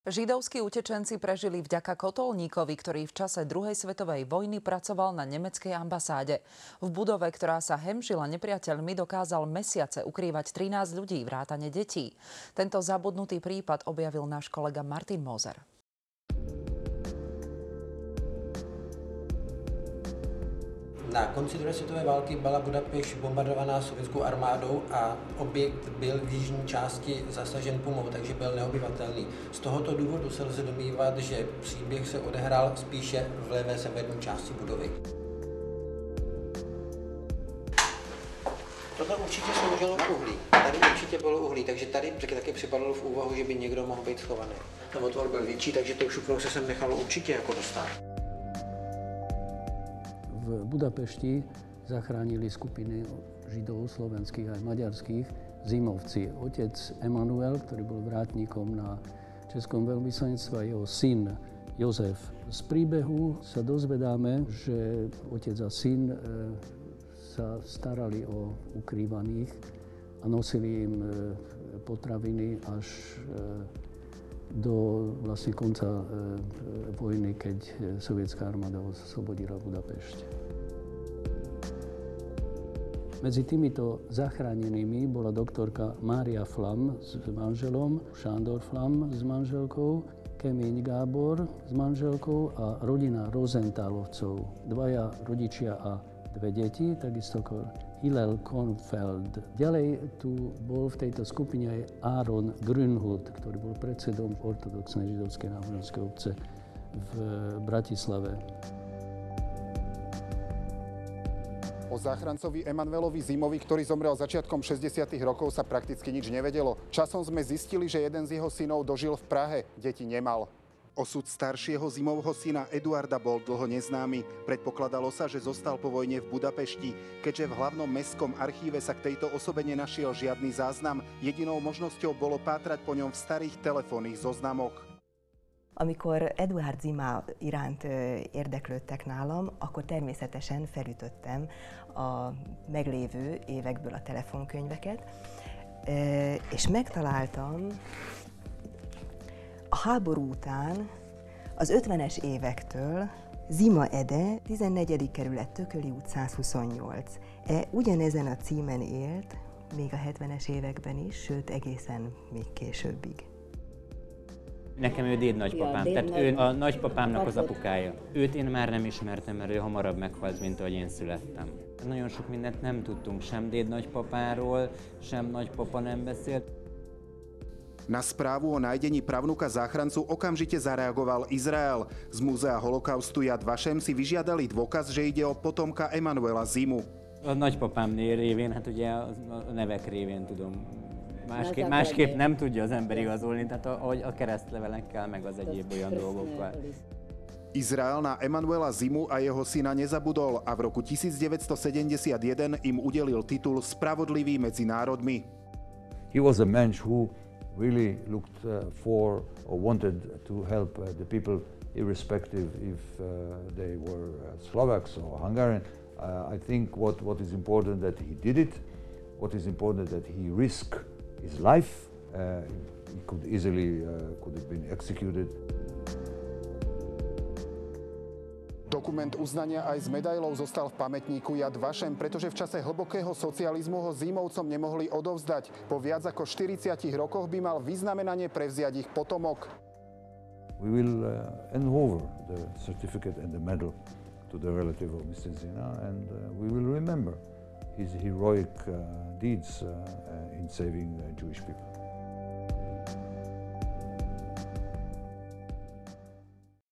Židovskí utečenci prežili vďaka kotolníkovi, ktorý v čase druhej svetovej vojny pracoval na nemeckej ambasáde. V budove, ktorá sa hemžila nepriateľmi, dokázal mesiace ukrývať 13 ľudí, vrátane detí. Tento zabudnutý prípad objavil náš kolega Martin Moser. Na konci druhé světové války byla Budapešť bombardovaná sovětskou armádou a objekt byl v jižní části zasažen pumou, takže byl neobyvatelný. Z tohoto důvodu se lze domnívat, že příběh se odehrál spíše v levé severní části budovy. Tohle určitě sloužilo uhlí. Tady určitě bylo uhlí, takže tady taky připadalo v úvahu, že by někdo mohl být schovaný. Ten otvor byl větší, takže tou šupnou se sem nechalo určitě jako dostat. V Budapešti zachránili skupiny Židov, slovenských aj maďarských, zimovci. Otec Emanuel, ktorý bol vrátnikom na českom veľvyslanectve, a jeho syn Jozef. Z príbehu sa dozvedáme, že otec a syn sa starali o ukrývaných a nosili im potraviny až do vlastne konca vojny, keď sovietská armáda oslobodila Budapešť. Medzi týmito zachránenými bola doktorka Mária Flam s manželom, Sándor Flam s manželkou, Kemény Gábor s manželkou a rodina Rosenthalovcov. Dvaja rodičia a dve deti, takisto ako Hillel Kornfeld. Ďalej tu bol v tejto skupine aj Áron Grünhut, ktorý bol predsedom ortodoxnej židovskej náboženskej obce v Bratislave. O záchrancovi Emanuelovi Zimovi, ktorý zomrel začiatkom 60. rokov, sa prakticky nič nevedelo. Časom sme zistili, že jeden z jeho synov dožil v Prahe, deti nemal. Osud staršieho Zimovho syna Eduarda bol dlho neznámy. Predpokladalo sa, že zostal po vojne v Budapešti. Keďže v hlavnom mestskom archíve sa k tejto osobe nenašiel žiadny záznam, jedinou možnosťou bolo pátrať po ňom v starých telefónnych zoznamoch. Amikor Eduard Zima iránt érdeklődtek nálam, akkor természetesen felütöttem a meglévő évekből a telefonkönyveket, és megtaláltam a háború után, az 50-es évektől Zima Ede, 14. kerület, Tököli út 128. Ugyanezen a címen élt, még a 70-es években is, sőt egészen még későbbig. Nekem ő dédnagypapám, tehát ő a nagypapámnak az apukája. Őt én már nem ismertem, mert ő hamarabb meghalt, mint ahogy én születtem. Nagyon sok mindent nem tudtunk, sem dédnagypapáról, sem nagypapa nem beszélt. Na správu o nájdení pravnuka záchrancu okamžite zareagoval Izrael. Z Múzea holokaustu Yad Vashem si vyžiadali dôkaz, že ide o potomka Emanuela Zimu. A nagypapám révén, hát ugye a nevek révén tudom. Másképp nem tudja az ember igazolni, tehát a keresztlevelekkel, meg az egyéb olyan dolgokkal. Izrael na Emanuela Zimu a jeho syna nezabudol a v roku 1971 im udelil titul Spravodlivý medzi národmi. He was a man who really looked for or wanted to help the people, irrespective if they were Slovaks or Hungarian. I think what is important that he did it. What is important that he risked his life. He could easily could have been executed. Dokument uznania aj s medailou zostal v pamätníku Yad Vashem, pretože v čase hlbokého socializmu ho Zimovcom nemohli odovzdať. Po viac ako 40 rokoch by mal vyznamenanie prevziať ich potomok. We will hand over the certificate and the medal to the relative of Mr. Zina, and we will remember his heroic deeds in saving Jewish people.